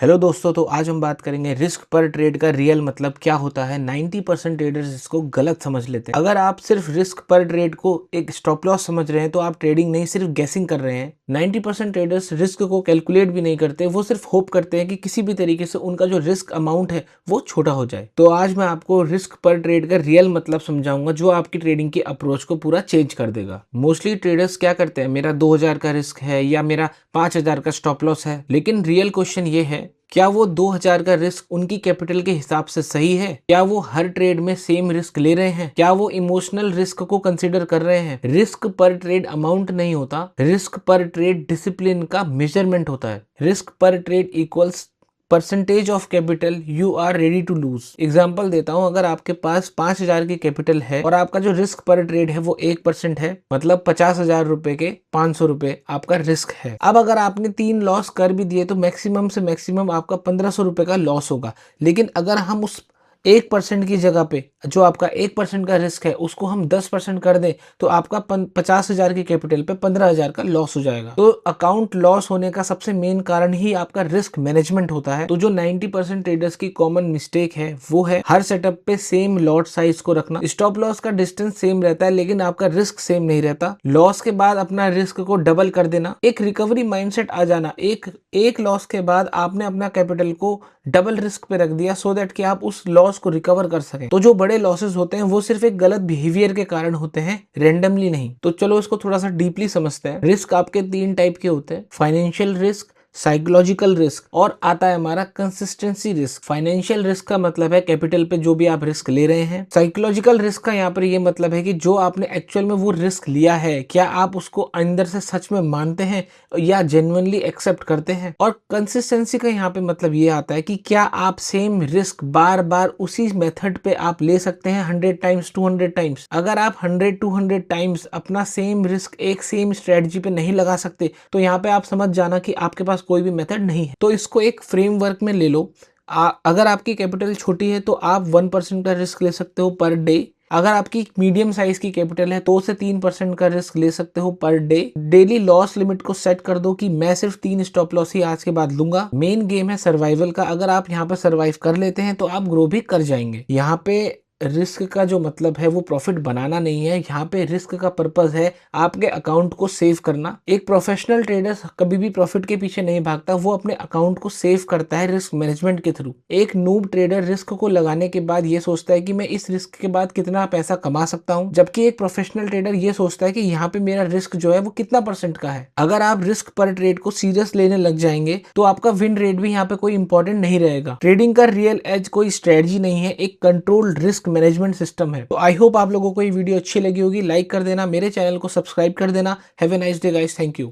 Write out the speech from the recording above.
Hello दोस्तों, तो आज हम बात करेंगे रिस्क पर ट्रेड का रियल मतलब क्या होता है। 90% ट्रेडर्स इसको गलत समझ लेते हैं। अगर आप सिर्फ रिस्क पर ट्रेड को एक स्टॉप लॉस समझ रहे हैं तो आप ट्रेडिंग नहीं, सिर्फ गेसिंग कर रहे हैं। 90% ट्रेडर्स रिस्क को कैलकुलेट भी नहीं करते, वो सिर्फ होप करते हैं कि किसी भी तरीके से उनका जो रिस्क अमाउंट है वो छोटा हो जाए। तो आज मैं आपको रिस्क पर ट्रेड का रियल मतलब समझाऊंगा जो आपकी ट्रेडिंग की अप्रोच को पूरा चेंज कर देगा। मोस्टली ट्रेडर्स क्या करते हैं, मेरा 2000 का रिस्क है या मेरा 5000 का स्टॉप लॉस है, लेकिन रियल क्वेश्चन ये है, क्या वो 2000 का रिस्क उनकी कैपिटल के हिसाब से सही है? क्या वो हर ट्रेड में सेम रिस्क ले रहे हैं? क्या वो इमोशनल रिस्क को कंसीडर कर रहे हैं? रिस्क पर ट्रेड अमाउंट नहीं होता, रिस्क पर ट्रेड डिसिप्लिन का मेजरमेंट होता है। रिस्क पर trade equals percentage of capital you are ready to lose. Example देता हूं, अगर आपके पास 5000 की कैपिटल है और आपका जो रिस्क पर ट्रेड है वो 1% है, मतलब 50,000 रुपए के 500 रुपए आपका रिस्क है। अब अगर आपने 3 लॉस कर भी दिए तो मैक्सिमम से मैक्सिमम आपका 1500 रुपए का लॉस होगा। लेकिन अगर हम उस 1% की जगह पे जो आपका 1% का रिस्क है उसको हम 10% कर दें तो आपका 50,000 की कैपिटल पे 15,000 का लॉस हो जाएगा। तो अकाउंट लॉस होने का सबसे मेन कारण ही आपका रिस्क मैनेजमेंट होता है। तो जो 90% ट्रेडर्स की कॉमन मिस्टेक है वो है हर सेटअप पे सेम लॉट साइज को रखना। स्टॉप लॉस का डिस्टेंस सेम रहता है लेकिन आपका रिस्क सेम नहीं रहता। लॉस के बाद अपना रिस्क को डबल कर देना, एक रिकवरी माइंडसेट आ जाना। एक लॉस के बाद आपने अपना कैपिटल को डबल रिस्क पे रख दिया सो दैट कि आप उस लॉस को रिकवर कर सकें। तो जो बड़े लॉसेस होते हैं वो सिर्फ एक गलत बिहेवियर के कारण होते हैं, रेंडमली नहीं। तो चलो इसको थोड़ा सा डीपली समझते हैं। रिस्क आपके 3 टाइप के होते हैं, फाइनेंशियल रिस्क, साइकोलॉजिकल रिस्क और आता है हमारा कंसिस्टेंसी रिस्क। फाइनेंशियल रिस्क का मतलब है कैपिटल पे जो भी आप रिस्क ले रहे हैं। साइकोलॉजिकल रिस्क का यहाँ पर ये मतलब है कि जो आपने एक्चुअल में वो रिस्क लिया है, क्या आप उसको अंदर से सच में मानते हैं या जेन्युइनली एक्सेप्ट करते हैं। और कंसिस्टेंसी का यहाँ पे मतलब ये आता है कि क्या आप सेम रिस्क बार बार उसी मेथड पे आप ले सकते हैं 100 टाइम्स 200 टाइम्स। अगर आप 100-200 टाइम्स अपना सेम रिस्क एक सेम स्ट्रेटजी पे नहीं लगा सकते तो यहाँ पे आप समझ जाना कि आपके पास कोई भी मेथड नहीं है। तो इसको एक फ्रेमवर्क में ले लो। अगर आपकी कैपिटल छोटी है तो आप 1% का रिस्क ले सकते हो पर डे। अगर आपकी मीडियम साइज की कैपिटल है 2 से 3% का रिस्क ले सकते हो per day. Daily loss limit को सेट कर दो कि मैं सिर्फ 3 स्टॉप लॉस ही आज के बाद लूंगा। मेन गेम है सर्वाइवल का, अगर आप यहाँ पर सर्वाइव कर लेते हैं तो आप ग्रो भी कर जाएंगे। यहाँ पे रिस्क का जो मतलब है वो प्रॉफिट बनाना नहीं है, यहाँ पे रिस्क का पर्पस है आपके अकाउंट को सेव करना। एक प्रोफेशनल ट्रेडर कभी भी प्रॉफिट के पीछे नहीं भागता, वो अपने अकाउंट को सेव करता है रिस्क मैनेजमेंट के थ्रू। एक नूब ट्रेडर रिस्क को लगाने के बाद ये सोचता है कि मैं इस रिस्क के बाद कितना पैसा कमा सकता हूँ, जबकि एक प्रोफेशनल ट्रेडर ये सोचता है कि यहाँ पे मेरा रिस्क जो है वो कितना % का है। अगर आप रिस्क पर ट्रेड को सीरियस लेने लग जाएंगे तो आपका विन रेट भी यहाँ पे कोई इंपॉर्टेंट नहीं रहेगा। ट्रेडिंग का रियल एज कोई स्ट्रेटजी नहीं है, एक कंट्रोल्ड रिस्क मैनेजमेंट सिस्टम है। तो आई होप आप लोगों को ये वीडियो अच्छी लगी होगी। लाइक कर देना, मेरे चैनल को सब्सक्राइब कर देना। Have a nice day guys, thank you.